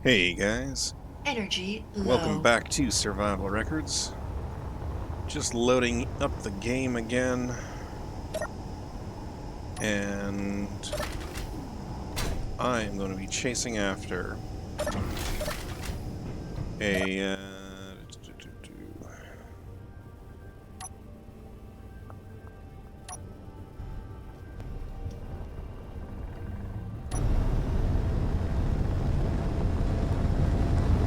Hey guys, Energy welcome low. back to Survival Records. Just loading up the game again, and I am going to be chasing after a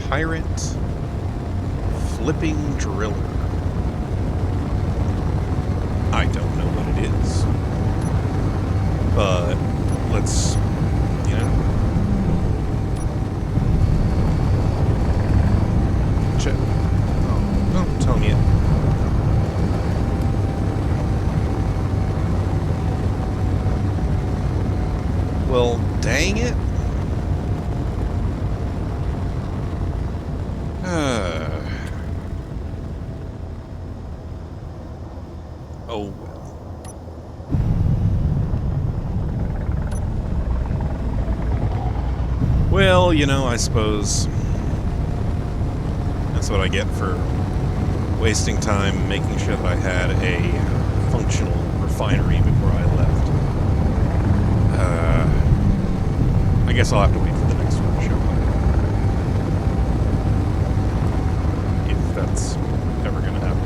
pirate flipping driller. I don't know what it is, but let's, check. Oh, no, tell me it. Well, dang it. Oh well. Well, I suppose that's what I get for wasting time making sure that I had a functional refinery before I left. I guess I'll have to wait for the next one to show up. If that's ever going to happen.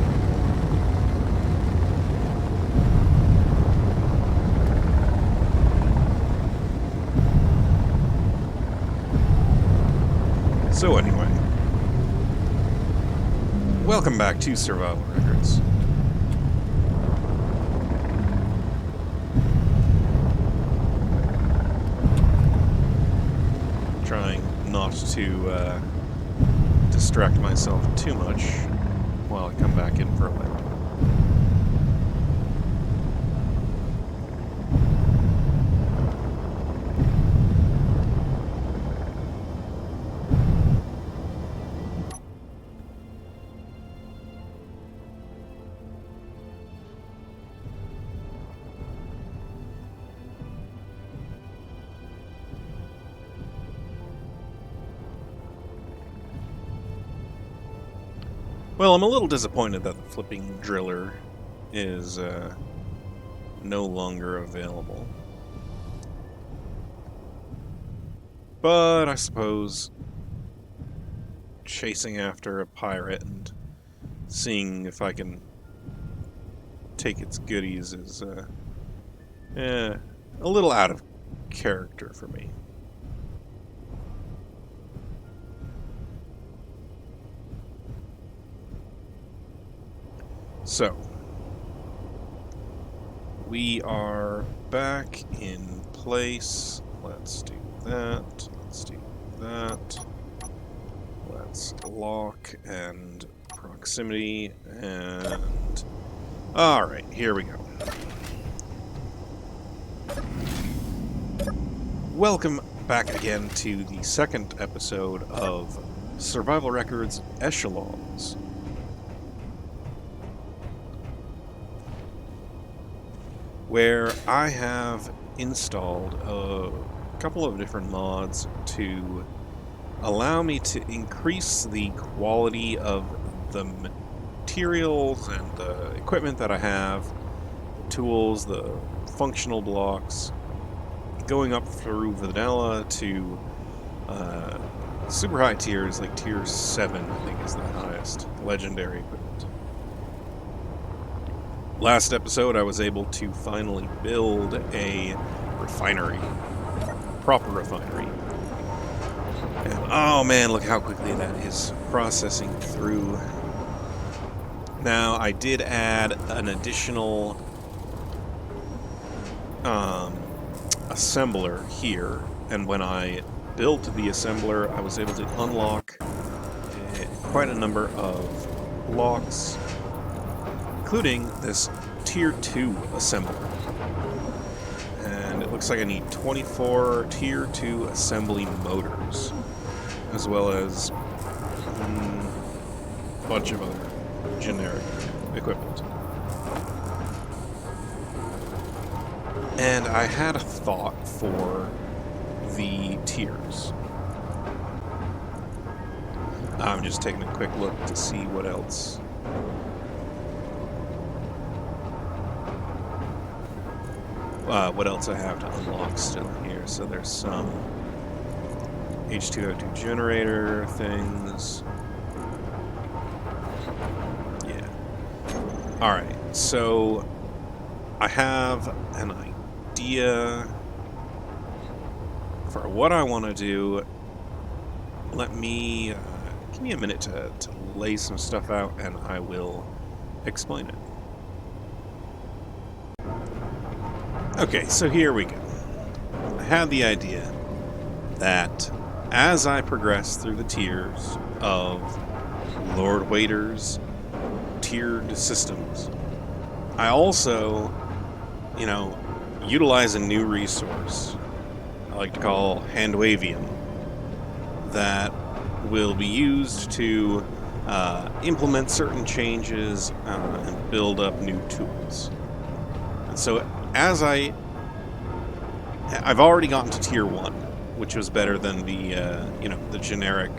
So anyway, welcome back to Survival Records. Trying not to distract myself too much while I come back in for a bit. Well, I'm a little disappointed that the flipping driller is no longer available. But I suppose chasing after a pirate and seeing if I can take its goodies is a little out of character for me. So, we are back in place. Let's do that. Let's do that. Let's lock and proximity and... Alright, here we go. Welcome back again to the second episode of Survival Records Echelons. Where I have installed a couple of different mods to allow me to increase the quality of the materials and the equipment that I have, the tools, the functional blocks, going up through vanilla to super high tiers, like tier 7 I think is the highest legendary equipment. Last episode, I was able to finally build a refinery, proper refinery. And oh man, look how quickly that is processing through. Now, I did add an additional assembler here, and when I built the assembler, I was able to unlock quite a number of blocks, including this tier 2 assembler. And it looks like I need 24 tier 2 assembly motors, as well as a bunch of other generic equipment. And I had a thought for the tiers. I'm just taking a quick look to see what else. What else I have to unlock still here. So there's some H202 generator things. Yeah. Alright, so I have an idea for what I want to do. Let me give me a minute to lay some stuff out, and I will explain it. Okay, so here we go. I had the idea that as I progress through the tiers of Lord Waiter's tiered systems, I also, you know, utilize a new resource I like to call Handwavium that will be used to implement certain changes and build up new tools. And so as I've already gotten to tier 1, which was better than the the generic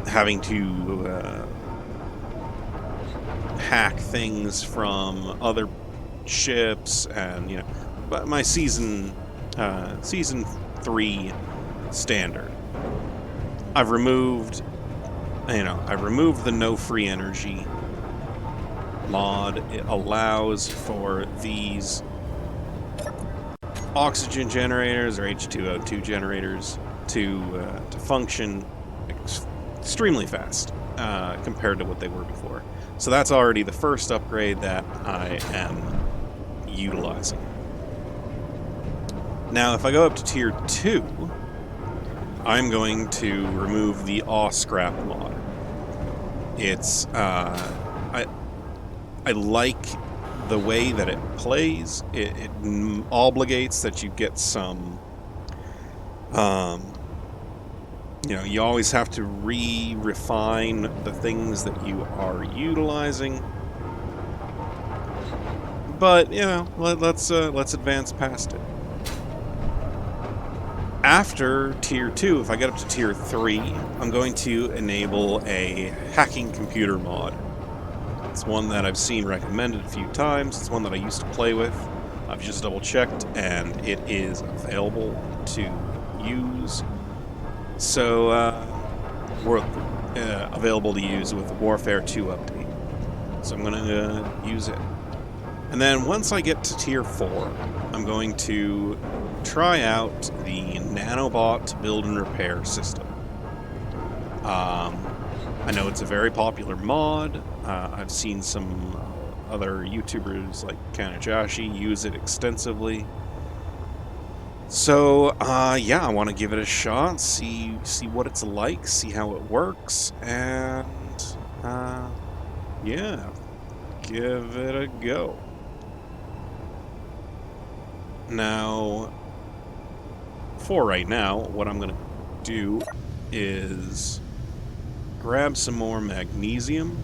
having to hack things from other ships, and but my season 3 standard. I've removed the no free energy mod. It allows for these oxygen generators or H2O2 generators to function extremely fast compared to what they were before. So that's already the first upgrade that I am utilizing. Now, if I go up to tier 2, I'm going to remove the Awe Scrap mod. It's I like the way that it plays. It obligates that you get some. You always have to refine the things that you are utilizing. But let's advance past it. After tier 2, if I get up to tier 3, I'm going to enable a hacking computer mod. It's one that I've seen recommended a few times. It's one that I used to play with. I've just double checked, and it is available to use. So, available to use with the Warfare 2 update. So I'm going to use it. And then once I get to tier 4, I'm going to try out the Nanobot build and repair system. I know it's a very popular mod. I've seen some other YouTubers like Kanajashi use it extensively. So, yeah, I want to give it a shot, see what it's like, see how it works, and, yeah, give it a go. Now, for right now, what I'm going to do is grab some more magnesium,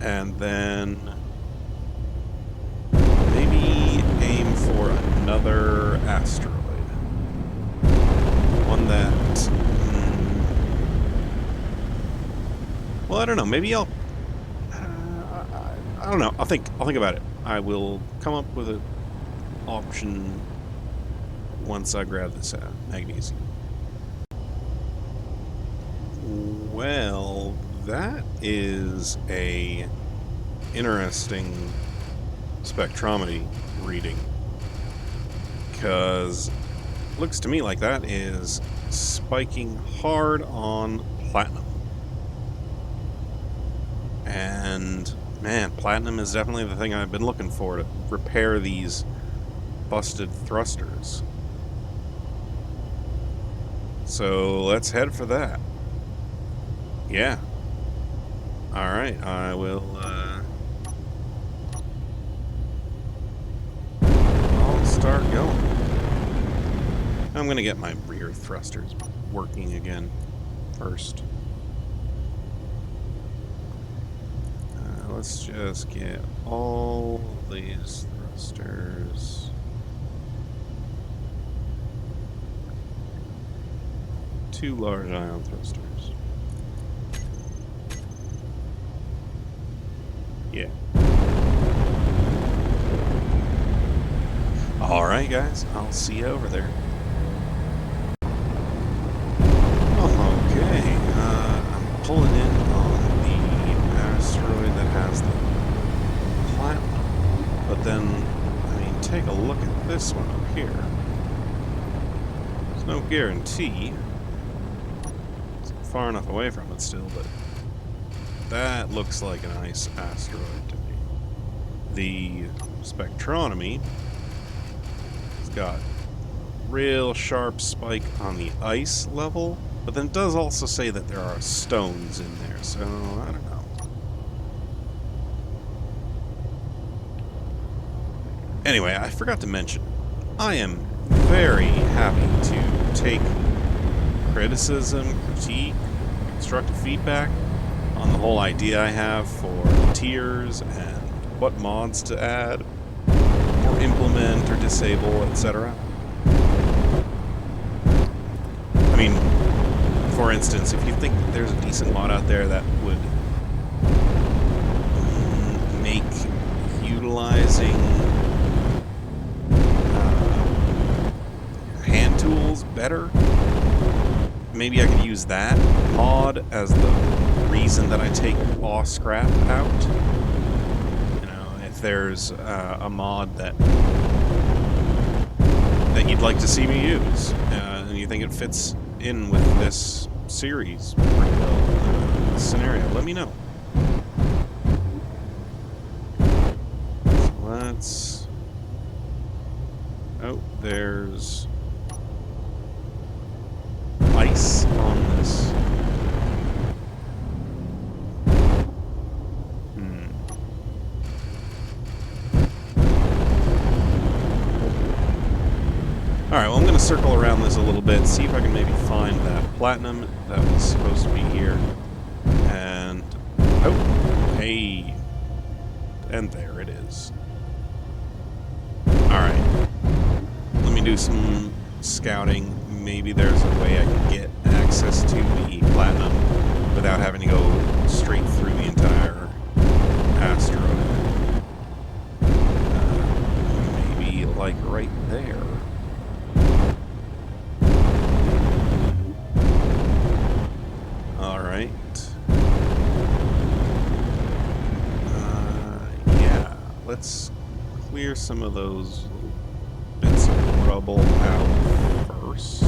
and then maybe aim for another asteroid. One that... well, I don't know. Maybe I'll... I don't know. I'll think about it. I will come up with an option once I grab this magnesium. Well, that is a interesting spectrometry reading, because it looks to me like that is spiking hard on platinum. And man, platinum is definitely the thing I've been looking for to repair these busted thrusters. So let's head for that. Yeah. Alright, I will, I'll start going. I'm gonna get my rear thrusters working again first. Let's just get all these thrusters to 2 large ion thrusters. Yeah. Alright guys, I'll see you over there. Okay, I'm pulling in on the asteroid that has the platinum, but then, I mean, take a look at this one up here. There's no guarantee. It's far enough away from it still, but that looks like an ice asteroid to me. The spectronomy has got real sharp spike on the ice level, but then it does also say that there are stones in there, so I don't know. Anyway, I forgot to mention, I am very happy to take criticism, critique, constructive feedback on the whole idea I have for the tiers and what mods to add, or implement, or disable, etc. I mean, for instance, if you think that there's a decent mod out there that would make utilizing hand tools better, maybe I could use that mod as the reason that I take raw scrap out. You know, if there's a mod that you'd like to see me use, and you think it fits in with this series pretty well, this scenario, let me know. So let's... Oh, there's ice on this. Alright, well I'm going to circle around this a little bit, see if I can maybe find that platinum that was supposed to be here. And... oh! Hey! And there it is. Alright. Let me do some scouting. Maybe there's a way I can get access to the platinum without having to go straight through the entire asteroid. Maybe like right there. Alright. Yeah, let's clear some of those little bits of rubble out first.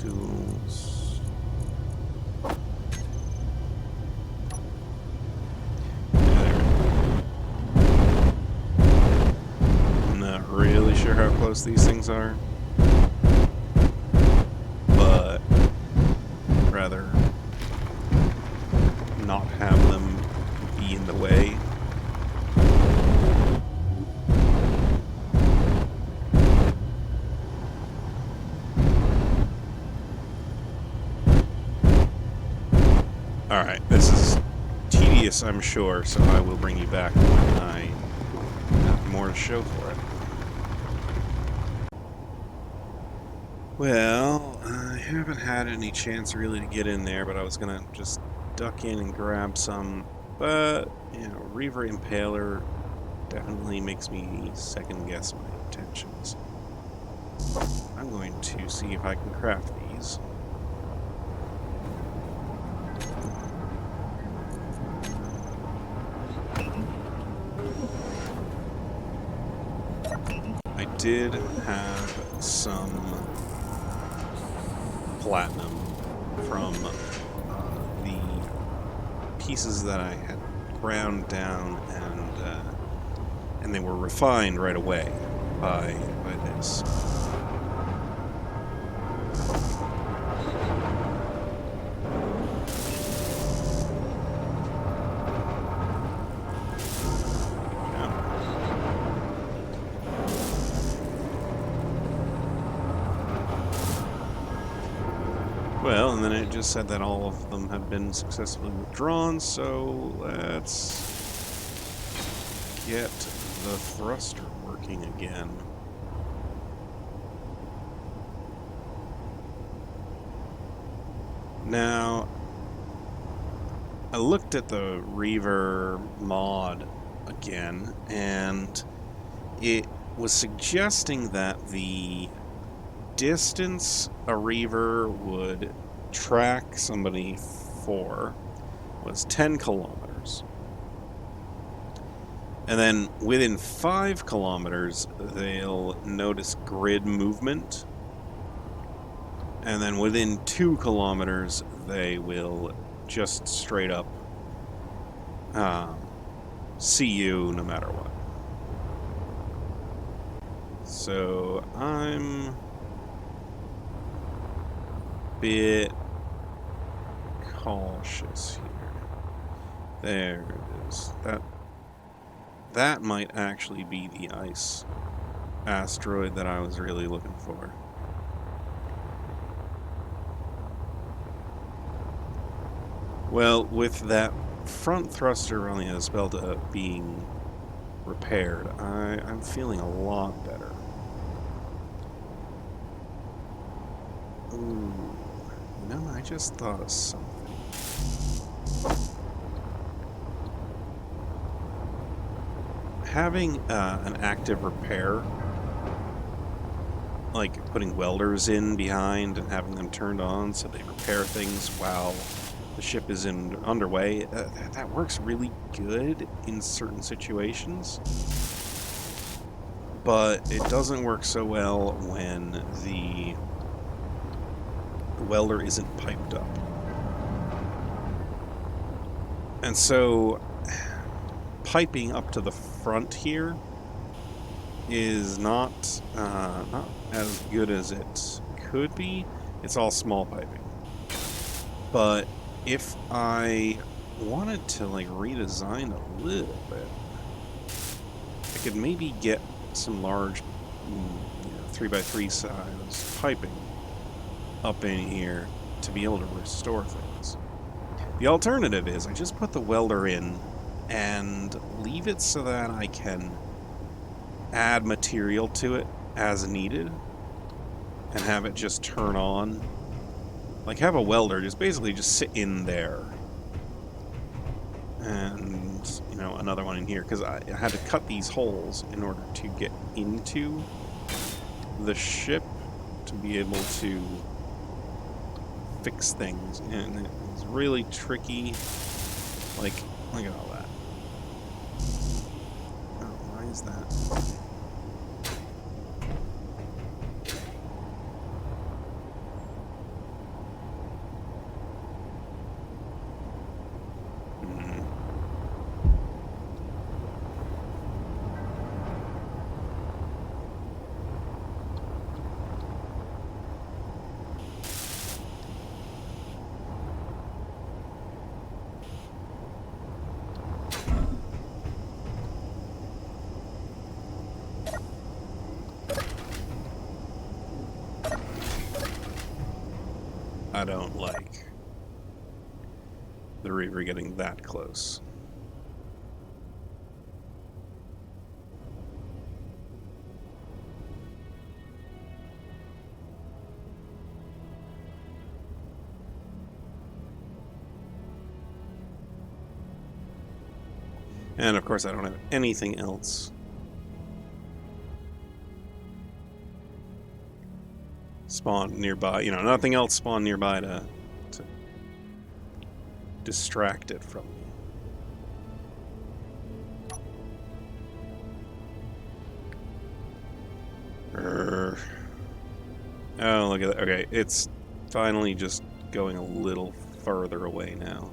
Tools. I'm not really sure how close these things are, but I'd rather not have them be in the way. Alright, this is tedious, I'm sure, so I will bring you back when I have more to show for it. Well, I haven't had any chance really to get in there, but I was gonna just duck in and grab some, but, you know, Reaver Impaler definitely makes me second guess my intentions. I'm going to see if I can craft these. I did have some platinum from the pieces that I had ground down, and they were refined right away by this. Well, and then it just said that all of them have been successfully withdrawn, so let's get the thruster working again. Now, I looked at the Reaver mod again, and it was suggesting that the distance a Reaver would track somebody for was 10 kilometers. And then within 5 kilometers, they'll notice grid movement. And then within 2 kilometers, they will just straight up see you no matter what. So I'm a bit cautious here. There it is. That might actually be the ice asteroid that I was really looking for. Well, with that front thruster on the Espelta being repaired, I'm feeling a lot better. Ooh, you know, I just thought of something. Having an active repair, like putting welders in behind and having them turned on so they repair things while the ship is underway, that works really good in certain situations. But it doesn't work so well when the welder isn't piped up. And so piping up to the front here is not as good as it could be. It's all small piping. But if I wanted to like redesign a little bit, I could maybe get some large 3x3 size piping up in here to be able to restore things. The alternative is I just put the welder in and leave it so that I can add material to it as needed and have it just turn on. Like have a welder basically just sit in there. And, you know, another one in here, because I had to cut these holes in order to get into the ship to be able to fix things, and it was really tricky. Like, look at all that. Oh, why is that? I don't like the Reaver getting that close. And of course I don't have anything else spawn nearby, you know, nothing else spawn nearby to distract it from me. Oh, look at that. Okay, it's finally just going a little further away now.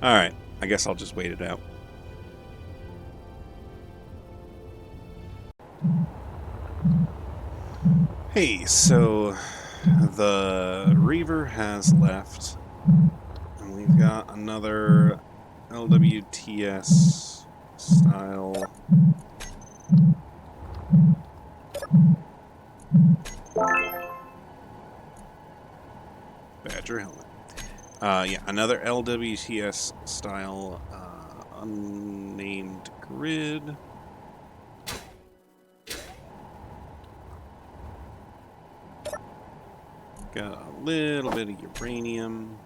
Alright, I guess I'll just wait it out. Hey, so the Reaver has left, and we've got another LWTS style Badger helmet. Yeah, another LWTS style unnamed grid. Got a little bit of uranium.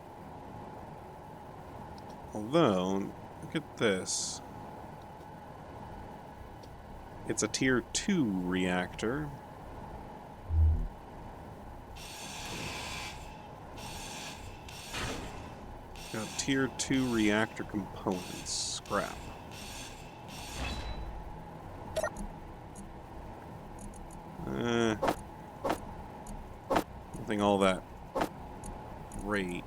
Although, look at this. It's a tier 2 reactor. Got tier 2 reactor components. Scrap. Nothing all that great.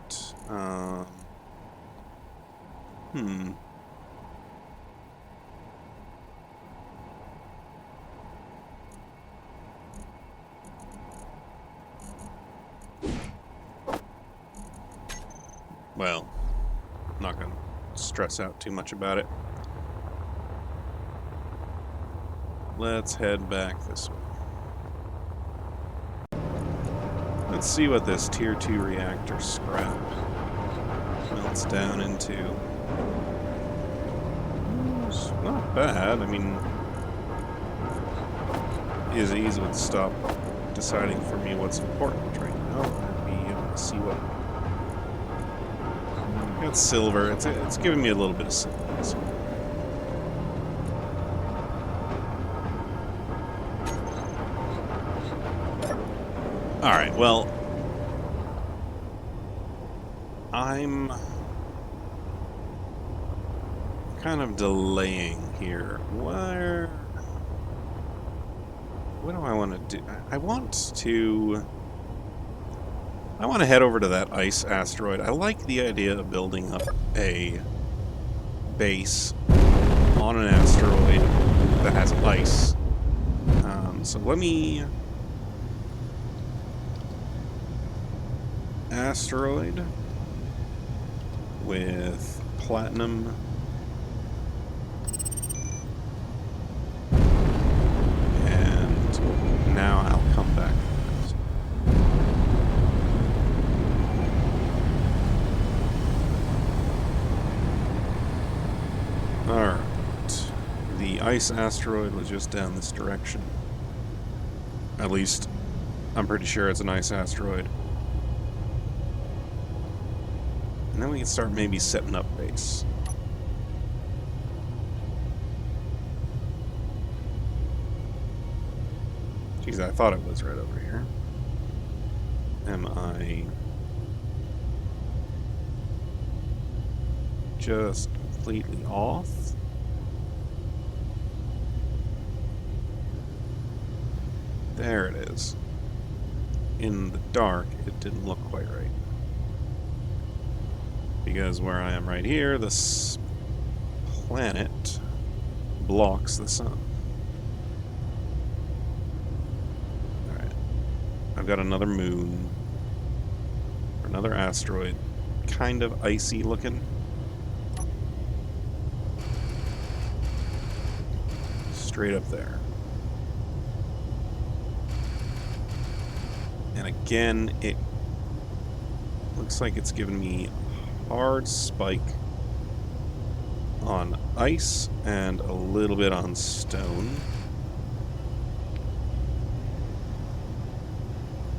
Well, I'm not going to stress out too much about it. Let's head back this way. Let's see what this tier 2 reactor scrap melts down into. It's not bad. I mean, easy would stop deciding for me what's important right now. I'd be able to see what. Got silver. It's giving me a little bit of silver. So. Alright, well, I'm kind of delaying here. What do I want to do? I want to head over to that ice asteroid. I like the idea of building up a base on an asteroid that has ice. So let me... Asteroid with platinum and now I'll come back. Alright, the ice asteroid was just down this direction. At least I'm pretty sure it's an ice asteroid. And then we can start maybe setting up base. Geez, I thought it was right over here. Am I just completely off? There it is. In the dark, it didn't look quite right. Because where I am right here, this planet blocks the sun. Alright. I've got another moon. Or another asteroid. Kind of icy looking. Straight up there. And again, it looks like it's giving me hard spike on ice and a little bit on stone.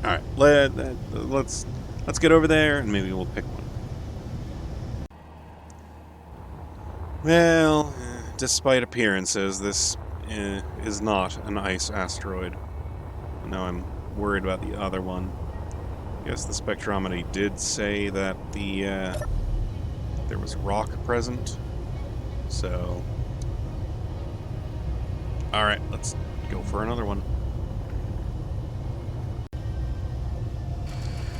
All right, let's get over there and maybe we'll pick one. Well, despite appearances, this is not an ice asteroid. Now I'm worried about the other one. I guess the spectrometry did say that there was rock present, so... Alright, let's go for another one.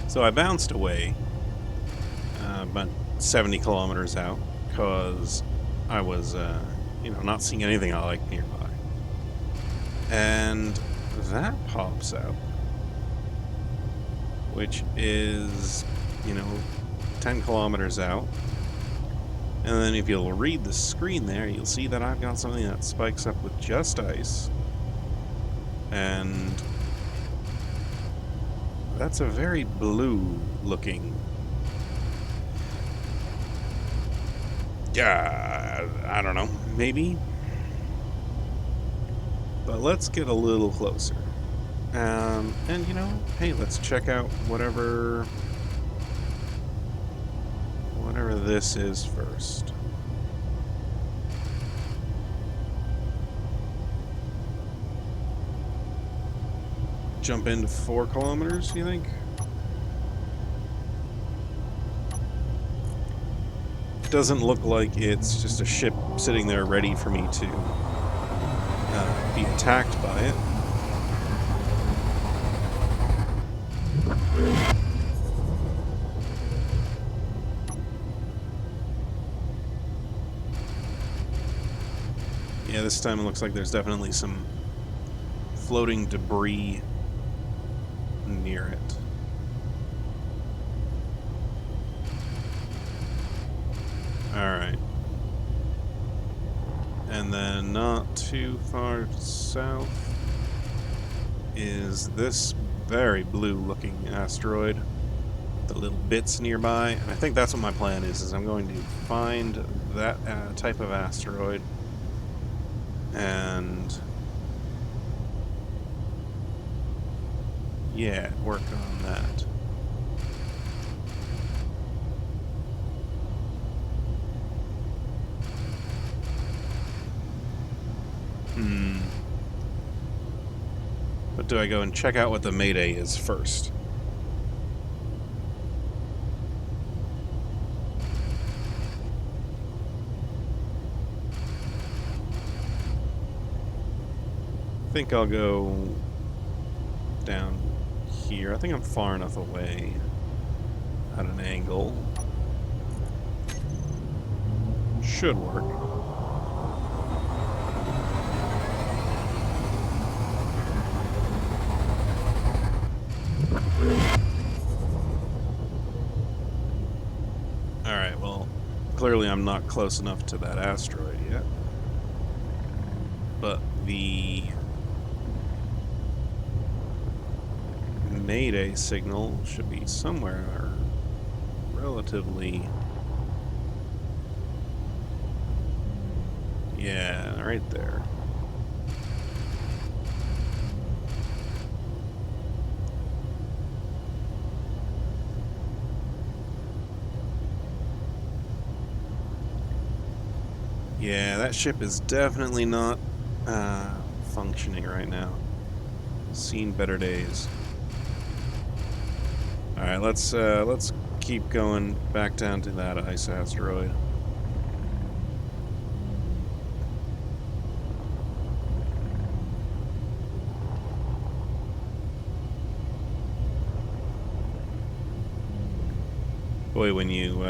So I bounced away about 70 kilometers out, because I was, not seeing anything I like nearby. And that pops out, which is, 10 kilometers out. And then if you'll read the screen there, you'll see that I've got something that spikes up with just ice. And That's a very blue looking. Yeah, I don't know. Maybe. But let's get a little closer. And you know, hey, let's check out whatever this is first. Jump into 4 kilometers, you think? Doesn't look like it's just a ship sitting there ready for me to be attacked by it. Yeah, this time it looks like there's definitely some floating debris near it. Alright. And then not too far south is this very blue looking asteroid. The little bits nearby. And I think that's what my plan is I'm going to find that type of asteroid and yeah, work on that. But do I go and check out what the Mayday is first? I think I'll go down here. I think I'm far enough away at an angle. Should work. Alright, well, clearly I'm not close enough to that asteroid yet. But the Mayday signal should be somewhere relatively... Yeah, right there. Yeah, that ship is definitely not functioning right now. Seen better days. All right, let's keep going back down to that ice asteroid. Boy, when you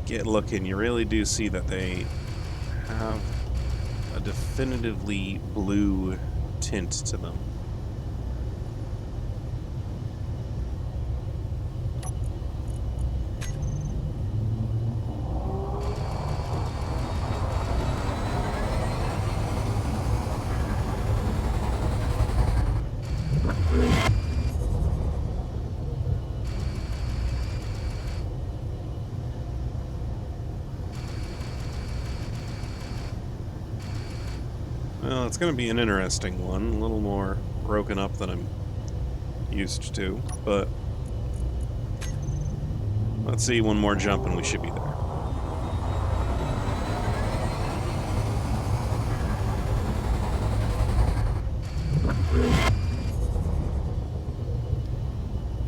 get looking, you really do see that they have a definitively blue tint to them. Well, it's going to be an interesting one, a little more broken up than I'm used to, but let's see one more jump and we should be there.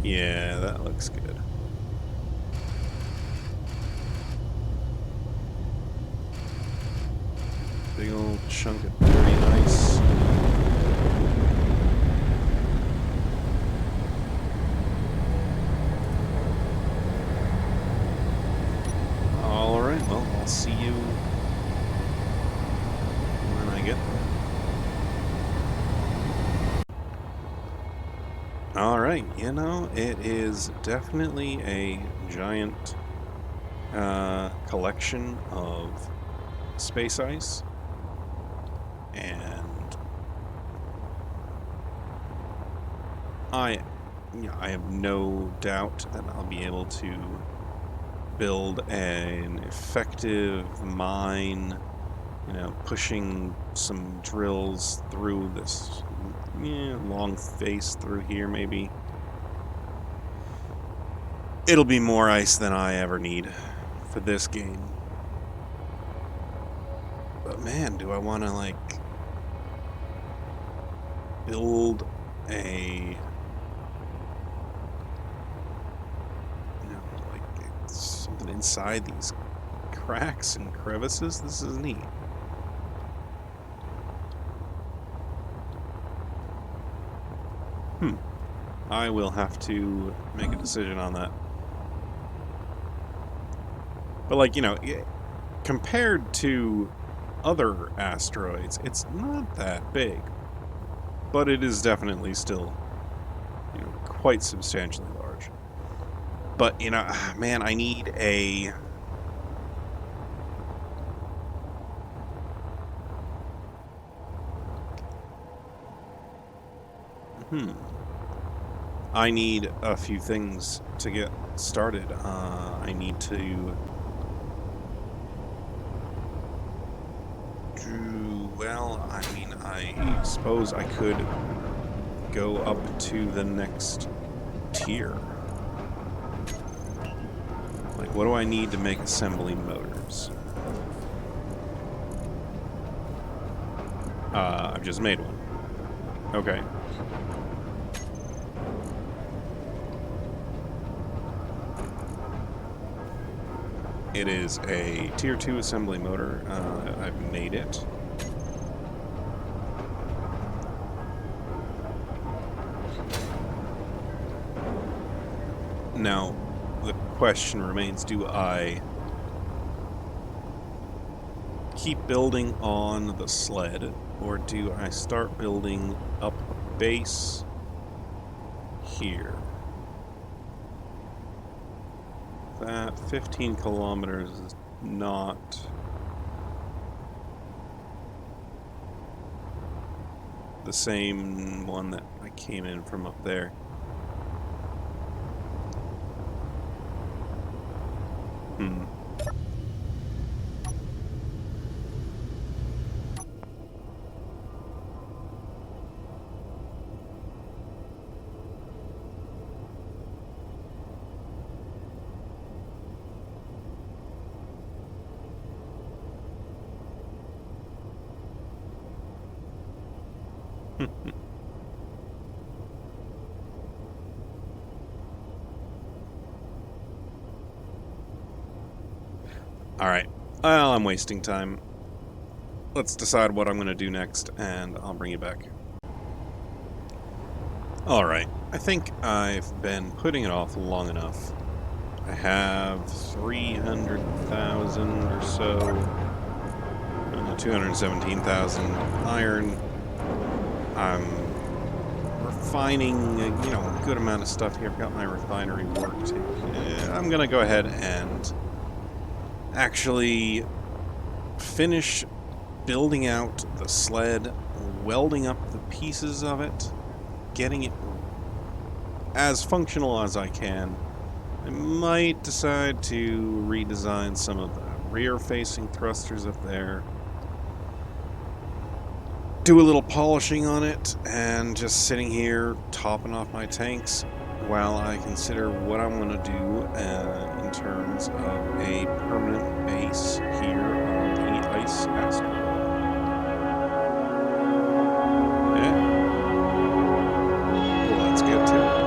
Yeah, that looks good. Big old chunk of dirty ice. Alright, well, I'll see you when I get there. Alright, you know, it is definitely a giant collection of space ice. And I have no doubt that I'll be able to build an effective mine, pushing some drills through this long face through here maybe. It'll be more ice than I ever need for this game. But man, do I want to like build a something inside these cracks and crevices? This is neat. I will have to make a decision on that. But like, compared to other asteroids, it's not that big. But it is definitely still, quite substantially large. But, man, I need a... I need a few things to get started. I need to... Well, I mean, I suppose I could go up to the next tier. Like, what do I need to make assembly motors? I've just made one. Okay. It is a Tier 2 assembly motor. I've made it. Now, the question remains, do I keep building on the sled, or do I start building up a base here? That 15 kilometers is not the same one that I came in from up there. Alright, well, I'm wasting time. Let's decide what I'm going to do next, and I'll bring you back. Alright, I think I've been putting it off long enough. I have 300,000 or so, 217,000 iron. I'm refining, a good amount of stuff here. I've got my refinery worked. I'm going to go ahead and actually finish building out the sled, welding up the pieces of it, getting it as functional as I can. I might decide to redesign some of the rear-facing thrusters up there, do a little polishing on it, and just sitting here topping off my tanks while I consider what I'm going to do in terms of a permanent base here on the ice asteroid. Yeah. Well, let's get to it.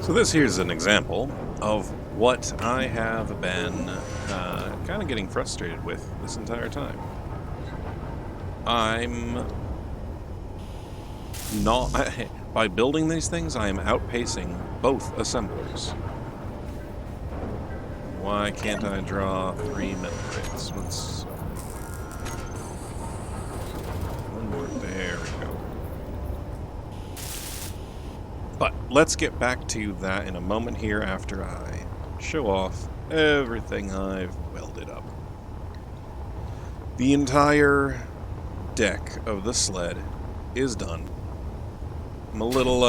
So this here's an example of what I have been kind of getting frustrated with this entire time. I'm not... by building these things, I am outpacing both assemblers. Why can't I draw 3 metal crates? Let's... one more. There we go. But let's get back to that in a moment here after I show off everything I've welded up. The entire deck of the sled is done. I'm a little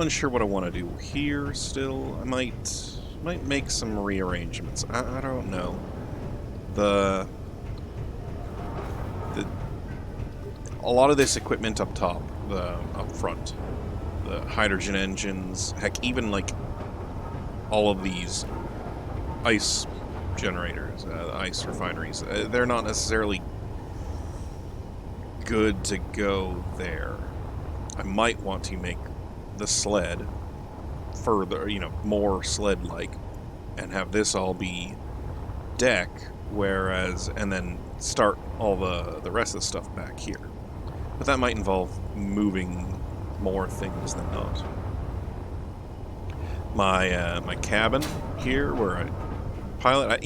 unsure what I want to do here still. I might make some rearrangements. I don't know. A lot of this equipment up top, up front, the hydrogen engines, heck, even like all of these ice generators, ice refineries, they're not necessarily good to go there. I might want to make the sled further, more sled-like, and have this all be deck, and then start all the rest of the stuff back here. But that might involve moving more things than not. My cabin here, where I pilot,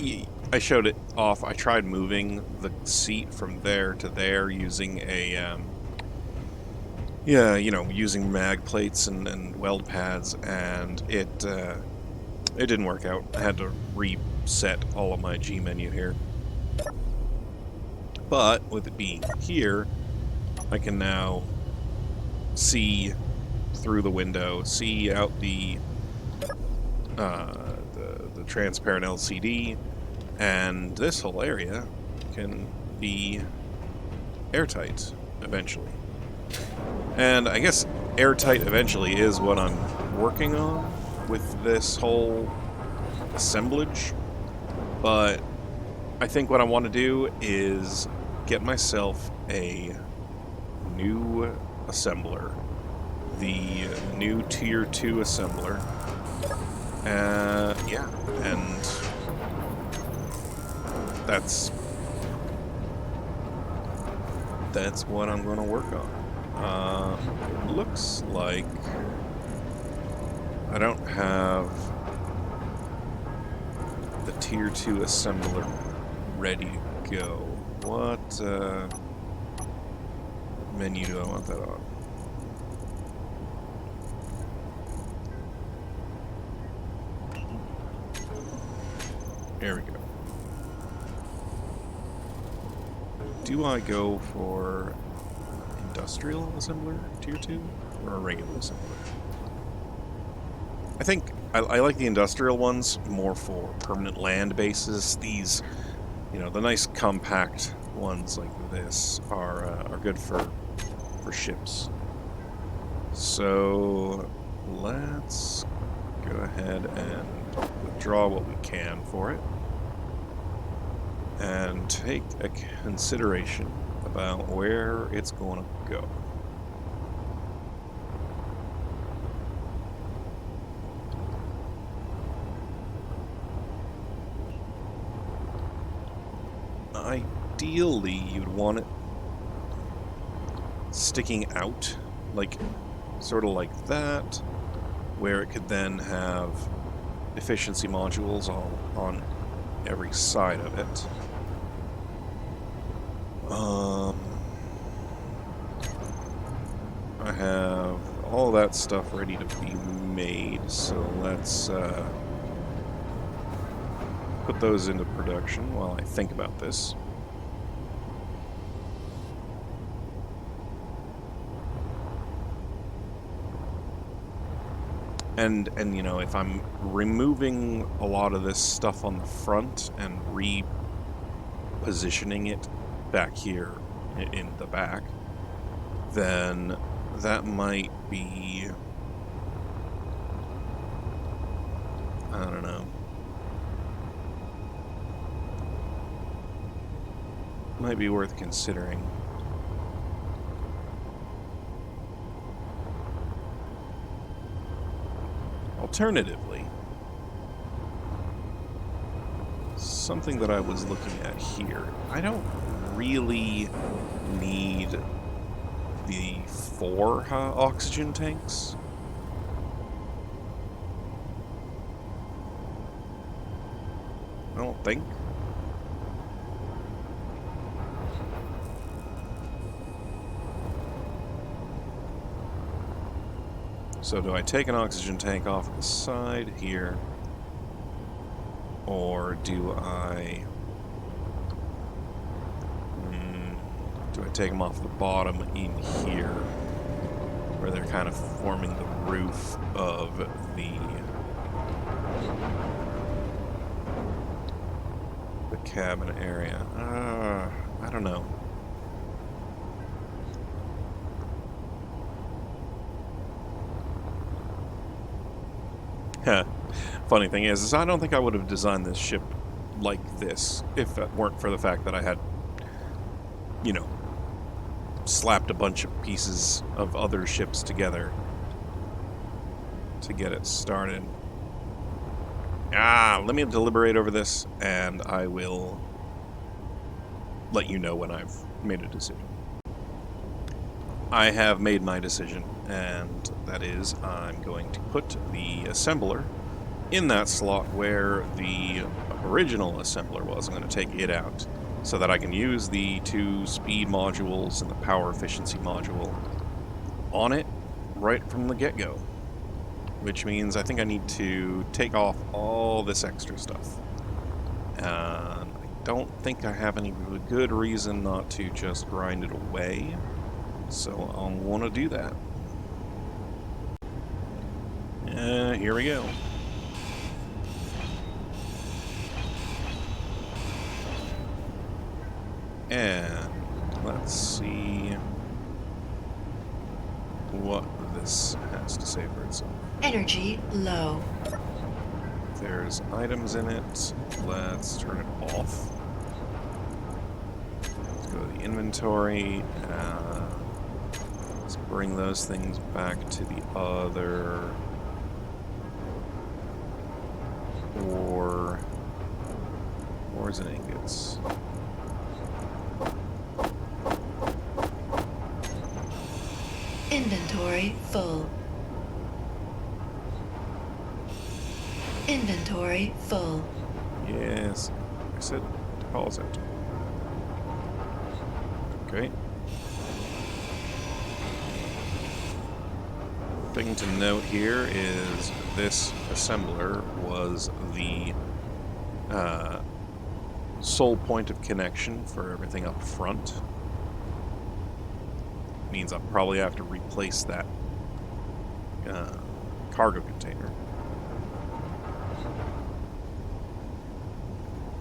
I showed it off. I tried moving the seat from there to there using a using mag plates and weld pads, and it didn't work out. I had to reset all of my G menu here. But with it being here, I can now see through the window, see out the transparent LCD, and this whole area can be airtight eventually. And I guess airtight eventually is what I'm working on with this whole assemblage, but I think what I want to do is get myself a new assembler, the new Tier 2 assembler. Yeah, and that's what I'm going to work on. It looks like I don't have the Tier 2 assembler ready to go. What menu do I want that on? There we go. Do I go for industrial assembler, Tier 2, or a regular assembler? I think I like the industrial ones more for permanent land bases. These, the nice compact ones like this are good for ships. So let's go ahead and withdraw what we can for it, and take a consideration about where it's going to go. Ideally, you'd want it sticking out, sort of like that, where it could then have efficiency modules all on every side of it. I have all that stuff ready to be made, so let's put those into production while I think about this. And if I'm removing a lot of this stuff on the front and repositioning it back here in the back, then that might be, I don't know, might be worth considering. I'll Alternatively, something that I was looking at here, I don't really need the 4 oxygen tanks. I don't think. So do I take an oxygen tank off the side here? Or do I... do I take them off the bottom in here? Where they're kind of forming the roof of the cabin area. I don't know. Funny thing is I don't think I would have designed this ship like this if it weren't for the fact that I had, you know, slapped a bunch of pieces of other ships together to get it started. Let me deliberate over this, and I will let you know when I've made a decision. I have made my decision, and that is I'm going to put the assembler in that slot where the original assembler was. I'm going to take it out so that I can use the 2 speed modules and the power efficiency module on it right from the get-go. Which means I think I need to take off all this extra stuff. And I don't think I have any really good reason not to just grind it away. So I'll want to do that. Here we go. And let's see what this has to say for itself. Energy low. There's items in it. Let's turn it off. Let's go to the inventory. Let's bring those things back to the other ores and ingots. Inventory full. Inventory full. Yes, I said deposit. Okay. Thing to note here is this assembler was the sole point of connection for everything up front. Means I'll probably have to replace that cargo container.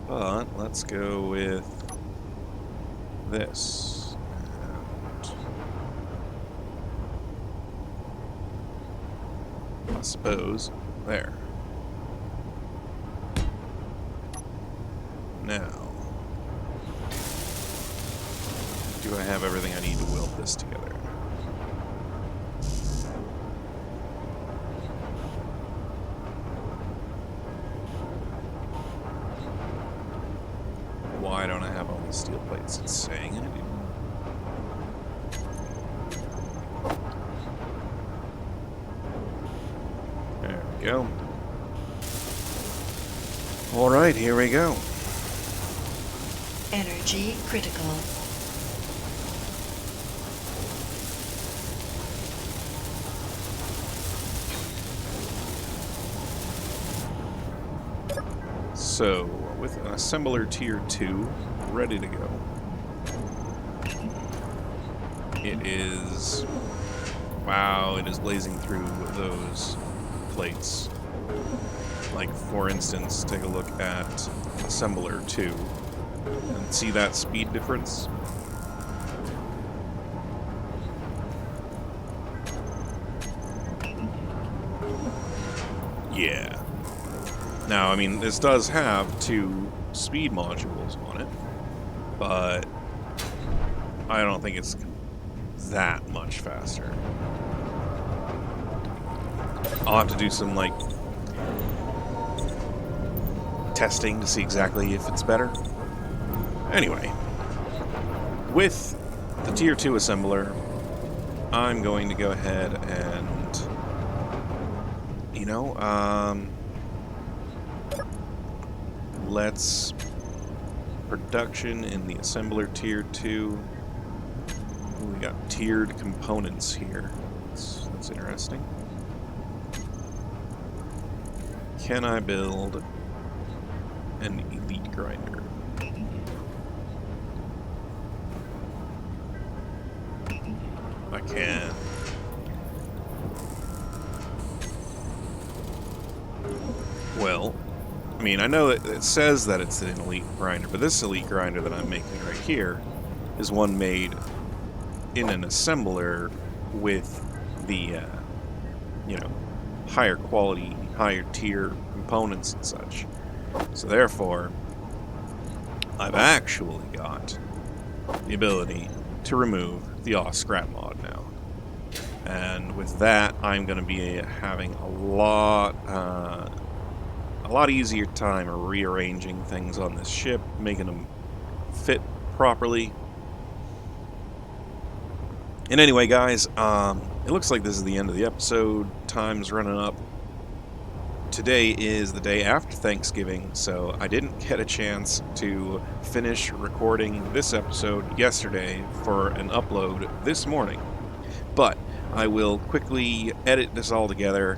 But let's go with this. And I suppose there. Now, do I have everything I need to weld this together? Why don't I have all these steel plates? It's saying I do. There we go. Alright, here we go. Energy critical. So, with an assembler tier 2 ready to go, it is... wow, it is blazing through those plates. Like, for instance, take a look at assembler 2 and see that speed difference? Yeah. Now, I mean, this does have 2 speed modules on it, but I don't think it's that much faster. I'll have to do some, like, testing to see exactly if it's better. Anyway, with the Tier 2 assembler, I'm going to go ahead and, let's production in the assembler Tier 2. We got tiered components here. That's interesting. Can I build an elite grinder? I can. Well, I mean, I know it says that it's an elite grinder, but this elite grinder that I'm making right here is one made in an assembler with the, higher quality, higher tier components and such. So therefore, I've actually got the ability to remove the scrap mod now. And with that, I'm going to be having a lot easier time rearranging things on this ship, making them fit properly. And anyway, guys, it looks like this is the end of the episode. Time's running up. Today is the day after Thanksgiving, so I didn't get a chance to finish recording this episode yesterday for an upload this morning. But I will quickly edit this all together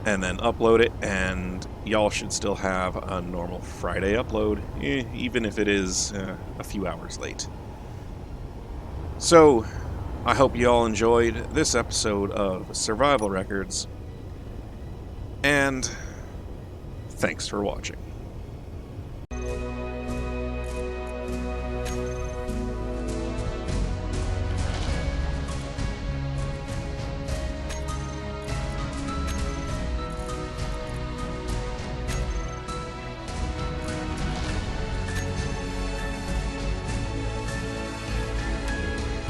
and then upload it, and y'all should still have a normal Friday upload, even if it is a few hours late. So, I hope you all enjoyed this episode of Survival Records, and thanks for watching.